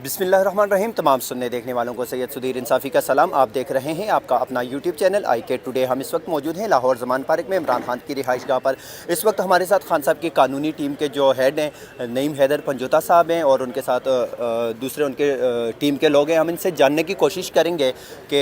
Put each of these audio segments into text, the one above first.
بسم اللہ الرحمن الرحیم۔ تمام سننے دیکھنے والوں کو سید صدیر انصافی کا سلام۔ آپ دیکھ رہے ہیں آپ کا اپنا یوٹیوب چینل آئی کے ٹوڈے۔ ہم اس وقت موجود ہیں لاہور زمان پارک میں عمران خان کی رہائش گاہ پر۔ اس وقت ہمارے ساتھ خان صاحب کی قانونی ٹیم کے جو ہیڈ ہیں نعیم حیدر پنجوتا صاحب ہیں، اور ان کے ساتھ دوسرے ان کے ٹیم کے لوگ ہیں۔ ہم ان سے جاننے کی کوشش کریں گے کہ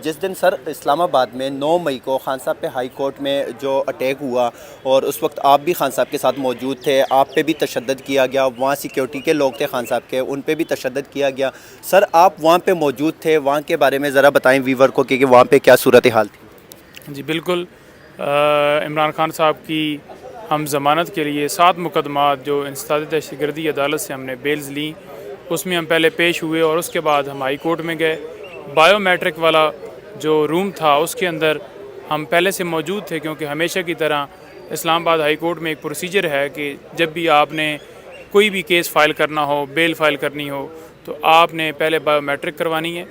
جس دن سر اسلام آباد میں 9 مئی کو خان صاحب پہ ہائی کورٹ میں جو اٹیک ہوا، اور اس وقت آپ بھی خان صاحب کے ساتھ موجود تھے، آپ پہ بھی تشدد کیا گیا، وہاں سیکیورٹی کے لوگ تھے خان صاحب کے، ان پہ بھی تشدد کیا گیا۔ سر آپ وہاں پہ موجود تھے، وہاں کے بارے میں ذرا بتائیں ویور کو کہ وہاں پہ کیا صورتحال تھی؟ جی بالکل، عمران خان صاحب کی ہم ضمانت کے لیے 7 مقدمات جو انسداد دہشت گردی عدالت سے ہم نے بیلز لیں، اس میں ہم پہلے پیش ہوئے اور اس کے بعد ہم ہائی کورٹ میں گئے۔ بائیو میٹرک والا جو روم تھا اس کے اندر ہم پہلے سے موجود تھے، کیونکہ ہمیشہ کی طرح اسلام آباد ہائی کورٹ میں ایک پروسیجر ہے کہ جب بھی آپ نے کوئی بھی کیس فائل کرنا ہو، بیل فائل کرنی ہو، تو آپ نے پہلے بائیو میٹرک کروانی ہے۔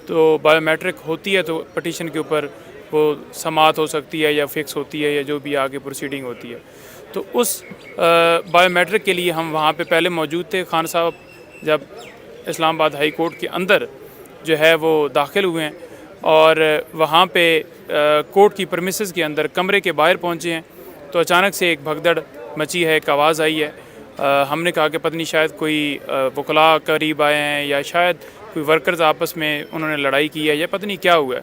تو بائیو میٹرک ہوتی ہے تو پٹیشن کے اوپر وہ سماعت ہو سکتی ہے یا فکس ہوتی ہے یا جو بھی آگے پروسیڈنگ ہوتی ہے۔ تو اس بائیو میٹرک کے لیے ہم وہاں پہ پہلے موجود تھے۔ خان صاحب جب اسلام آباد ہائی کورٹ کے اندر جو ہے وہ داخل ہوئے ہیں اور وہاں پہ کورٹ کی پرمیسز کے اندر کمرے کے باہر پہنچے ہیں، تو اچانک سے ایک بھگدڑ مچی ہے، ایک آواز آئی ہے۔ ہم نے کہا کہ پتہ نہیں شاید کوئی وکلاء قریب آئے ہیں یا شاید کوئی ورکرز آپس میں انہوں نے لڑائی کی ہے یا پتہ نہیں کیا ہوا ہے۔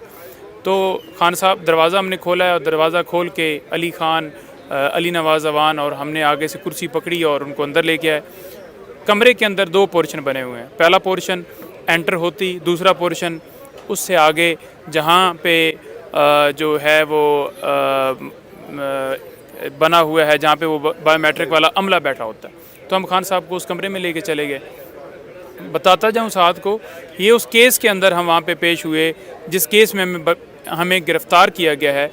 تو خان صاحب دروازہ ہم نے کھولا ہے، اور دروازہ کھول کے علی خان، علی نواز اوان اور ہم نے آگے سے کرسی پکڑی اور ان کو اندر لے کے آئے۔ کمرے کے اندر 2 پورشن بنے ہوئے ہیں۔ پہلا پورشن انٹر ہوتی، دوسرا پورشن اس سے آگے جہاں پہ جو ہے وہ بنا ہوا ہے، جہاں پہ وہ بایو میٹرک والا عملہ بیٹھا ہوتا ہے۔ تو ہم خان صاحب کو اس کمرے میں لے کے چلے گئے۔ بتاتا جاؤں ساتھ کو، یہ اس کیس کے اندر ہم وہاں پہ پیش ہوئے جس کیس میں ہمیں گرفتار کیا گیا ہے۔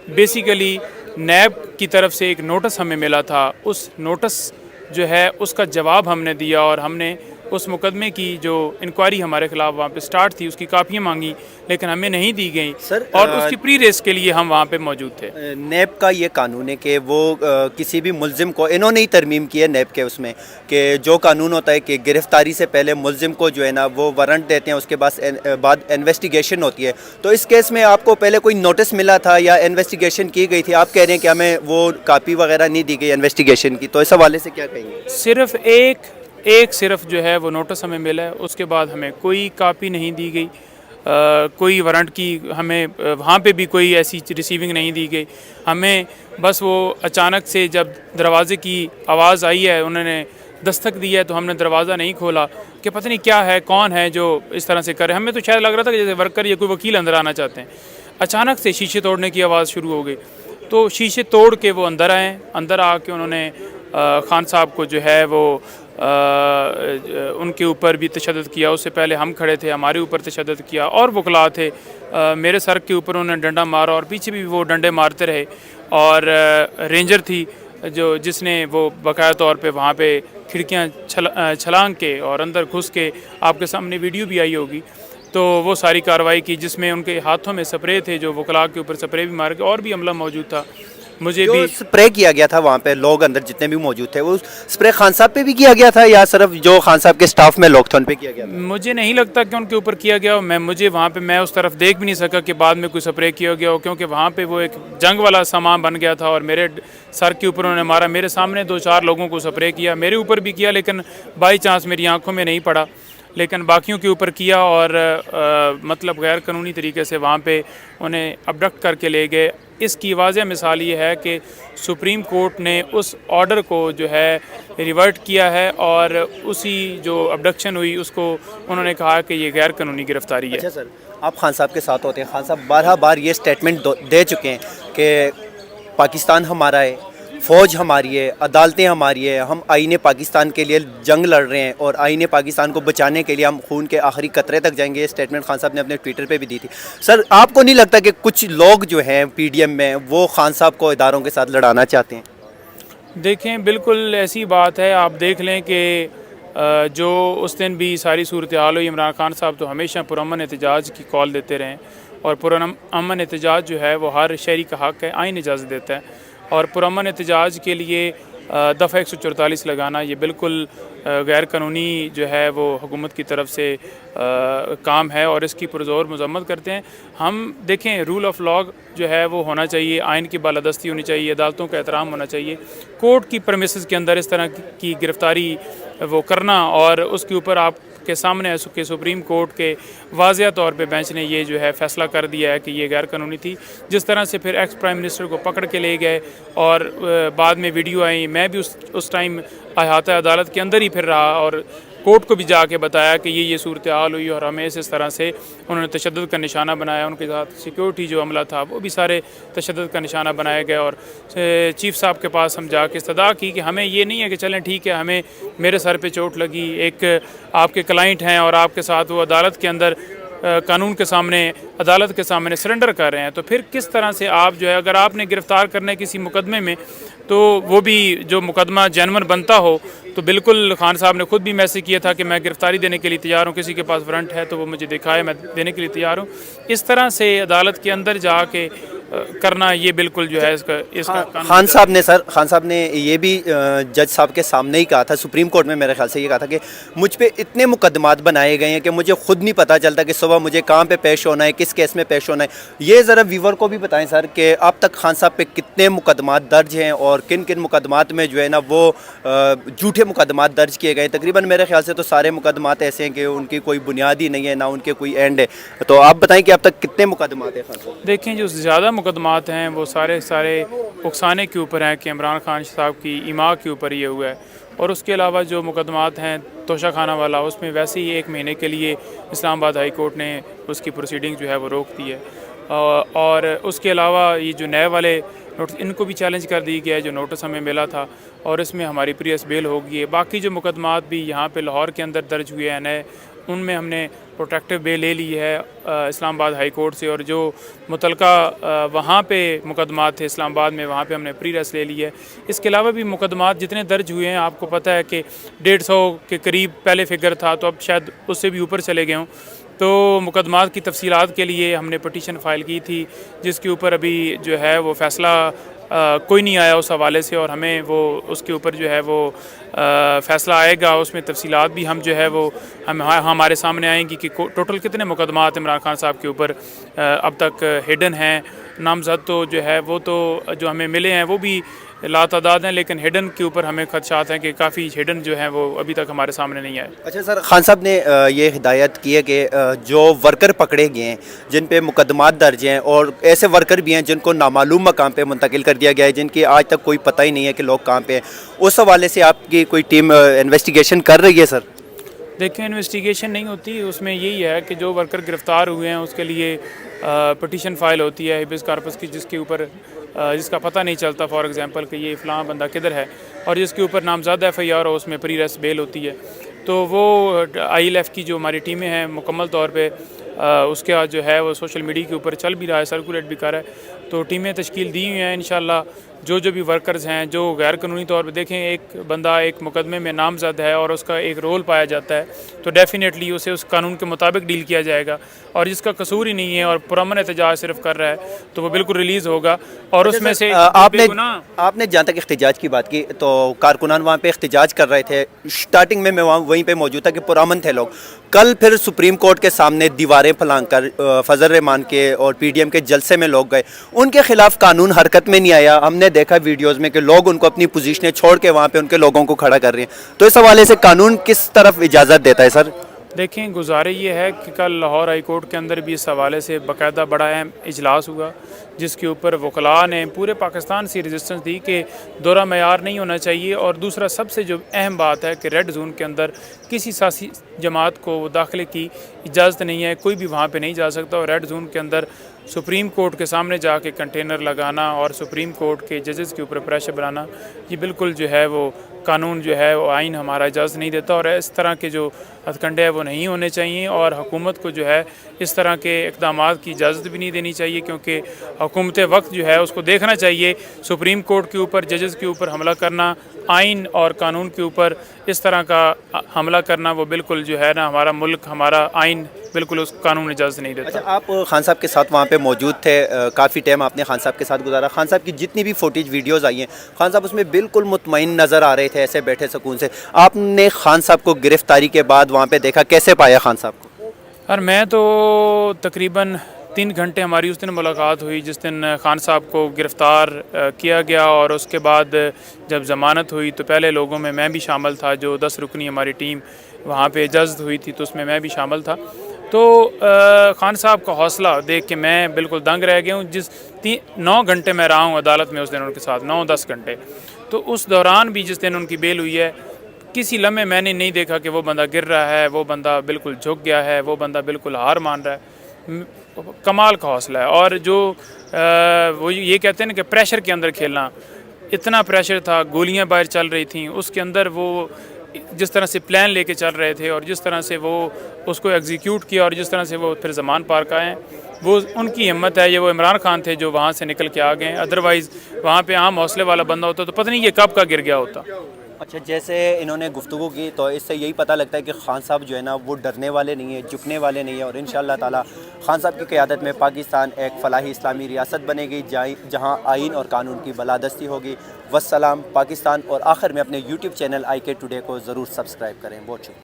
بیسیکلی نیب کی طرف سے ایک نوٹس ہمیں ملا تھا، اس نوٹس جو ہے اس کا جواب ہم نے دیا، اور ہم نے اس مقدمے کی جو انکوائری ہمارے خلاف وہاں پہ سٹارٹ تھی اس کی کاپیاں مانگی، لیکن ہمیں نہیں دی گئیں، اور اس کی پری ریس کے لیے ہم وہاں پہ موجود تھے۔ نیب کا یہ قانون ہے کہ وہ کسی بھی ملزم کو، انہوں نے ہی ترمیم کی ہے نیب کے اس میں، کہ جو قانون ہوتا ہے کہ گرفتاری سے پہلے ملزم کو جو ہے نا وہ وارنٹ دیتے ہیں، اس کے بعد انویسٹیگیشن ہوتی ہے۔ تو اس کیس میں آپ کو پہلے کوئی نوٹس ملا تھا یا انویسٹیگیشن کی گئی تھی؟ آپ کہہ رہے ہیں کہ ہمیں وہ کاپی وغیرہ نہیں دی گئی انویسٹیگیشن کی، تو اس حوالے سے کیا کہیں گے؟ صرف صرف جو ہے وہ نوٹس ہمیں ملا ہے، اس کے بعد ہمیں کوئی کاپی نہیں دی گئی، کوئی وارنٹ کی ہمیں وہاں پہ بھی کوئی ایسی ریسیونگ نہیں دی گئی۔ ہمیں بس وہ اچانک سے جب دروازے کی آواز آئی ہے، انہوں نے دستک دی ہے، تو ہم نے دروازہ نہیں کھولا کہ پتہ نہیں کیا ہے، کون ہے جو اس طرح سے کرے۔ ہمیں تو شاید لگ رہا تھا کہ جیسے ورکر یا کوئی وکیل اندر آنا چاہتے ہیں۔ اچانک سے شیشے توڑنے کی آواز شروع ہو گئی، تو شیشے توڑ کے وہ اندر آئے۔ اندر آ کے انہوں نے خان صاحب کو جو ہے وہ ان کے اوپر بھی تشدد کیا۔ اس سے پہلے ہم کھڑے تھے، ہمارے اوپر تشدد کیا، اور وکلاء تھے، میرے سر کے اوپر انہوں نے ڈنڈا مارا، اور پیچھے بھی وہ ڈنڈے مارتے رہے۔ اور رینجر تھی جس نے وہ باقاعدہ طور پہ وہاں پہ کھڑکیاں چھلانگ کے اور اندر گھس کے، آپ کے سامنے ویڈیو بھی آئی ہوگی، تو وہ ساری کارروائی کی، جس میں ان کے ہاتھوں میں سپرے تھے، جو وکلاء کے اوپر سپرے بھی مار کے، اور بھی عملہ موجود تھا۔ مجھے جو بھی سپرے کیا گیا تھا وہاں پہ لوگ اندر جتنے بھی موجود تھے، وہ سپرے خان صاحب پہ بھی کیا گیا تھا یا صرف جو خان صاحب کے سٹاف میں لوگ تھے ان پہ کیا گیا تھا؟ مجھے نہیں لگتا کہ ان کے اوپر کیا گیا ہو۔ مجھے وہاں پہ میں اس طرف دیکھ بھی نہیں سکا کہ بعد میں کوئی سپرے کیا گیا ہو، کیونکہ وہاں پہ وہ ایک جنگ والا سامان بن گیا تھا، اور میرے سر کے اوپر انہوں نے مارا۔ میرے سامنے 2-4 لوگوں کو سپرے کیا، میرے اوپر بھی کیا، لیکن بائی چانس میری آنکھوں میں نہیں پڑا، لیکن باقیوں کے اوپر کیا، اور مطلب غیر قانونی طریقے سے وہاں پہ انہیں ابڈکٹ کر کے لے گئے۔ اس کی واضح مثال یہ ہے کہ سپریم کورٹ نے اس آرڈر کو جو ہے ریورٹ کیا ہے، اور اسی جو ابڈکشن ہوئی اس کو انہوں نے کہا کہ یہ غیر قانونی گرفتاری ہے۔ اچھا سر، آپ خان صاحب کے ساتھ ہوتے ہیں، خان صاحب بارہ بار یہ سٹیٹمنٹ دے چکے ہیں کہ پاکستان ہمارا ہے، فوج ہماری ہے، عدالتیں ہماری ہے، ہم آئین پاکستان کے لیے جنگ لڑ رہے ہیں، اور آئین پاکستان کو بچانے کے لیے ہم خون کے آخری قطرے تک جائیں گے۔ یہ سٹیٹمنٹ خان صاحب نے اپنے ٹویٹر پہ بھی دی تھی۔ سر آپ کو نہیں لگتا کہ کچھ لوگ جو ہیں پی ڈی ایم میں وہ خان صاحب کو اداروں کے ساتھ لڑانا چاہتے ہیں؟ دیکھیں، بالکل ایسی بات ہے۔ آپ دیکھ لیں کہ جو اس دن بھی ساری صورتحال ہوئی، عمران خان صاحب تو ہمیشہ پرامن احتجاج کی کال دیتے رہے، اور پرامن احتجاج جو ہے وہ ہر شہری کا حق ہے، آئین اجازت دیتا ہے، اور پرامن احتجاج کے لیے دفعہ 144 لگانا یہ بالکل غیر قانونی جو ہے وہ حکومت کی طرف سے کام ہے اور اس کی پرزور مذمت کرتے ہیں۔ ہم دیکھیں رول آف لاء جو ہے وہ ہونا چاہیے، آئین کی بالادستی ہونی چاہیے، عدالتوں کا احترام ہونا چاہیے۔ کورٹ کی پرمیسز کے اندر اس طرح کی گرفتاری وہ کرنا اور اس کے اوپر آپ کے سامنے ہے کہ سپریم کورٹ کے واضح طور پہ بینچ نے یہ جو ہے فیصلہ کر دیا ہے کہ یہ غیر قانونی تھی۔ جس طرح سے پھر ایکس پرائم منسٹر کو پکڑ کے لے گئے اور بعد میں ویڈیو آئیں، میں بھی اس ٹائم احاطہ عدالت کے اندر ہی پھر رہا اور کورٹ کو بھی جا کے بتایا کہ یہ صورتحال ہوئی اور ہمیں اس طرح سے انہوں نے تشدد کا نشانہ بنایا، ان کے ساتھ سیکیورٹی جو عملہ تھا وہ بھی سارے تشدد کا نشانہ بنائے گئے اور چیف صاحب کے پاس ہم جا کے استدعا کی کہ ہمیں یہ نہیں ہے کہ چلیں ٹھیک ہے ہمیں میرے سر پہ چوٹ لگی، ایک آپ کے کلائنٹ ہیں اور آپ کے ساتھ وہ عدالت کے اندر قانون کے سامنے عدالت کے سامنے سرنڈر کر رہے ہیں، تو پھر کس طرح سے آپ جو ہے اگر آپ نے گرفتار کرنے کسی مقدمے میں تو وہ بھی جو مقدمہ جینون بنتا ہو تو بالکل خان صاحب نے خود بھی میسج کیا تھا کہ میں گرفتاری دینے کے لیے تیار ہوں، کسی کے پاس وارنٹ ہے تو وہ مجھے دکھائے، میں دینے کے لیے تیار ہوں۔ اس طرح سے عدالت کے اندر جا کے کرنا یہ بالکل جو ہے اس کا خان صاحب نے یہ بھی جج صاحب کے سامنے ہی کہا تھا، سپریم کورٹ میں میرے خیال سے یہ کہا تھا کہ مجھ پہ اتنے مقدمات بنائے گئے ہیں کہ مجھے خود نہیں پتہ چلتا کہ صبح مجھے کہاں پہ پیش ہونا ہے، کس کیس میں پیش ہونا ہے۔ یہ ذرا ویور کو بھی بتائیں سر کہ اب تک خان صاحب پہ کتنے مقدمات درج ہیں اور کن کن مقدمات میں جو ہے نا وہ جھوٹے مقدمات درج کیے گئے۔ تقریباً میرے خیال سے تو سارے مقدمات ایسے ہیں کہ ان کی کوئی بنیاد ہی نہیں ہے، نہ ان کے کوئی اینڈ ہے، تو آپ بتائیں کہ اب تک کتنے مقدمات ہیں خان صاحب؟ دیکھیں جو زیادہ مقدمات ہیں وہ سارے اکسانے کے اوپر ہیں کہ عمران خان صاحب کی ایما کے اوپر یہ ہوا ہے، اور اس کے علاوہ جو مقدمات ہیں توشہ خانہ والا اس میں ویسے ہی 1 مہینے کے لیے اسلام آباد ہائی کورٹ نے اس کی پروسیڈنگ جو ہے وہ روک دی ہے، اور اس کے علاوہ یہ جو نئے والے نوٹس ان کو بھی چیلنج کر دی گیا ہے جو نوٹس ہمیں ملا تھا، اور اس میں ہماری پریس بیل ہو گئی ہے۔ باقی جو مقدمات بھی یہاں پہ لاہور کے اندر درج ہوئے ہیں نئے، ان میں ہم نے پروٹیکٹیو بیل لے لی ہے اسلام آباد ہائی کورٹ سے، اور جو متعلقہ وہاں پہ مقدمات تھے اسلام آباد میں وہاں پہ ہم نے پری ریس لے لی ہے۔ اس کے علاوہ بھی مقدمات جتنے درج ہوئے ہیں آپ کو پتہ ہے کہ 150 کے قریب پہلے فگر تھا، تو اب شاید اس سے بھی اوپر چلے گئے ہوں۔ تو مقدمات کی تفصیلات کے لیے ہم نے پٹیشن فائل کی تھی جس کے اوپر ابھی جو ہے وہ فیصلہ کوئی نہیں آیا اس حوالے سے، اور ہمیں وہ اس کے اوپر جو ہے وہ فیصلہ آئے گا، اس میں تفصیلات بھی ہم جو ہے وہ ہمارے سامنے آئیں گی کہ ٹوٹل کتنے مقدمات عمران خان صاحب کے اوپر اب تک ہڈن ہیں۔ نامزد تو جو ہے وہ تو جو ہمیں ملے ہیں وہ بھی لاتعداد ہیں، لیکن ہڈن کے اوپر ہمیں خدشات ہیں کہ کافی ہڈن جو ہیں وہ ابھی تک ہمارے سامنے نہیں آئے۔ اچھا سر، خان صاحب نے یہ ہدایت کی ہے کہ جو ورکر پکڑے گئے ہیں جن پہ مقدمات درج ہیں، اور ایسے ورکر بھی ہیں جن کو نامعلوم مقام پہ منتقل کر دیا گیا ہے، جن کی آج تک کوئی پتہ ہی نہیں ہے کہ لوگ کہاں پہ ہیں، اس حوالے سے آپ کی کوئی ٹیم انویسٹیگیشن کر رہی ہے سر؟ دیکھیں انویسٹیگیشن نہیں ہوتی، اس میں یہی ہے کہ جو ورکر گرفتار ہوئے ہیں اس کے لیے پٹیشن فائل ہوتی ہے ہیبیس کارپس کی، جس کا پتہ نہیں چلتا، فار ایگزامپل کہ یہ فلاں بندہ کدھر ہے، اور جس کے اوپر نامزد FIR ہو، اس میں پری ریس بیل ہوتی ہے۔ تو وہ ILF کی جو ہماری ٹیمیں ہیں مکمل طور پہ اس کا جو ہے وہ سوشل میڈیا کے اوپر چل بھی رہا ہے، سرکولیٹ بھی کر رہا ہے، تو ٹیمیں تشکیل دی ہوئی ہیں انشاءاللہ۔ جو بھی ورکرز ہیں جو غیر قانونی طور پہ، دیکھیں ایک بندہ ایک مقدمے میں نامزد ہے اور اس کا ایک رول پایا جاتا ہے تو ڈیفینیٹلی اسے اس قانون کے مطابق ڈیل کیا جائے گا، اور جس کا قصور ہی نہیں ہے اور پرامن احتجاج صرف کر رہا ہے تو وہ بالکل ریلیز ہوگا۔ اور اس میں سے آپ نے جہاں تک احتجاج کی بات کی تو کارکنان وہاں پہ احتجاج کر رہے تھے، سٹارٹنگ میں وہاں وہیں پہ موجود تھا کہ پرامن تھے لوگ، کل پھر سپریم کورٹ کے سامنے دیواریں پھلانگ کر فضل الرحمان کے اور PDM کے جلسے میں لوگ گئے، ان کے خلاف قانون حرکت میں نہیں آیا۔ ہم نے دیکھا ویڈیوز میں کہ لوگ ان کو اپنی پوزیشنیں چھوڑ کے وہاں پہ ان کے لوگوں کو کھڑا کر رہے ہیں، تو اس حوالے سے قانون کس طرف اجازت دیتا ہے سر؟ دیکھیں گزارش یہ ہے کہ کل لاہور ہائی کورٹ کے اندر بھی اس حوالے سے باقاعدہ بڑا اہم اجلاس ہوا جس کے اوپر وکلاء نے پورے پاکستان سے ریزسٹنس دی کہ دورہ معیار نہیں ہونا چاہیے، اور دوسرا سب سے جو اہم بات ہے کہ ریڈ زون کے اندر کسی سیاسی جماعت کو داخلے کی اجازت نہیں ہے، کوئی بھی وہاں پہ نہیں جا سکتا، اور ریڈ زون کے اندر سپریم کورٹ کے سامنے جا کے کنٹینر لگانا اور سپریم کورٹ کے ججز کے اوپر پریشر بنانا یہ بالکل جو ہے وہ قانون جو ہے وہ آئین ہمارا اجازت نہیں دیتا، اور اس طرح کے جو ہتھ کنڈے ہیں وہ نہیں ہونے چاہیے، اور حکومت کو جو ہے اس طرح کے اقدامات کی اجازت بھی نہیں دینی چاہیے، کیونکہ حکومت وقت جو ہے اس کو دیکھنا چاہیے سپریم کورٹ کے اوپر، ججز کے اوپر حملہ کرنا، آئین اور قانون کے اوپر اس طرح کا حملہ کرنا، وہ بالکل جو ہے نا ہمارا ملک، ہمارا آئین بالکل اس قانون اجازت نہیں دیتا۔ اچھا، آپ خان صاحب کے ساتھ وہاں پہ موجود تھے، کافی ٹائم آپ نے خان صاحب کے ساتھ گزارا۔ خان صاحب کی جتنی بھی فوٹیج ویڈیوز آئی ہیں، خان صاحب اس میں بالکل مطمئن نظر آ رہے تھے، ایسے بیٹھے سکون سے۔ آپ نے خان صاحب کو گرفتاری کے بعد وہاں پہ دیکھا، کیسے پایا خان صاحب کو؟ اور میں تو تقریباً 3 گھنٹے ہماری اس دن ملاقات ہوئی جس دن خان صاحب کو گرفتار کیا گیا، اور اس کے بعد جب ضمانت ہوئی تو پہلے لوگوں میں بھی شامل تھا، جو 10 رکنی ہماری ٹیم وہاں پہ اجازت ہوئی تھی تو اس میں بھی شامل تھا۔ تو خان صاحب کا حوصلہ دیکھ کے میں بالکل دنگ رہ گیا ہوں۔ 9 گھنٹے میں رہا ہوں عدالت میں اس دن ان کے ساتھ، 9-10 گھنٹے۔ تو اس دوران بھی جس دن ان کی بیل ہوئی ہے، کسی لمحے میں نے نہیں دیکھا کہ وہ بندہ گر رہا ہے، وہ بندہ بالکل جھک گیا ہے، وہ بندہ بالکل ہار مان رہا ہے۔ کمال کا حوصلہ ہے، اور جو وہ یہ کہتے ہیں نا کہ پریشر کے اندر کھیلنا، اتنا پریشر تھا، گولیاں باہر چل رہی تھیں، اس کے اندر وہ جس طرح سے پلان لے کے چل رہے تھے، اور جس طرح سے وہ اس کو ایگزیکیوٹ کیا، اور جس طرح سے وہ پھر زمان پارک آئے ہیں، وہ ان کی ہمت ہے۔ یہ وہ عمران خان تھے جو وہاں سے نکل کے آ گئے، ادروائز وہاں پہ عام حوصلے والا بندہ ہوتا تو پتہ نہیں یہ کب کا گر گیا ہوتا۔ اچھا، جیسے انہوں نے گفتگو کی تو اس سے یہی پتہ لگتا ہے کہ خان صاحب جو ہے نا وہ ڈرنے والے نہیں ہیں، جھکنے والے نہیں ہیں، اور انشاءاللہ تعالی خان صاحب کی قیادت میں پاکستان ایک فلاحی اسلامی ریاست بنے گی جہاں آئین اور قانون کی بالادستی ہوگی۔ والسلام پاکستان۔ اور آخر میں اپنے یوٹیوب چینل IK ٹوڈے کو ضرور سبسکرائب کریں۔ بہت شکریہ۔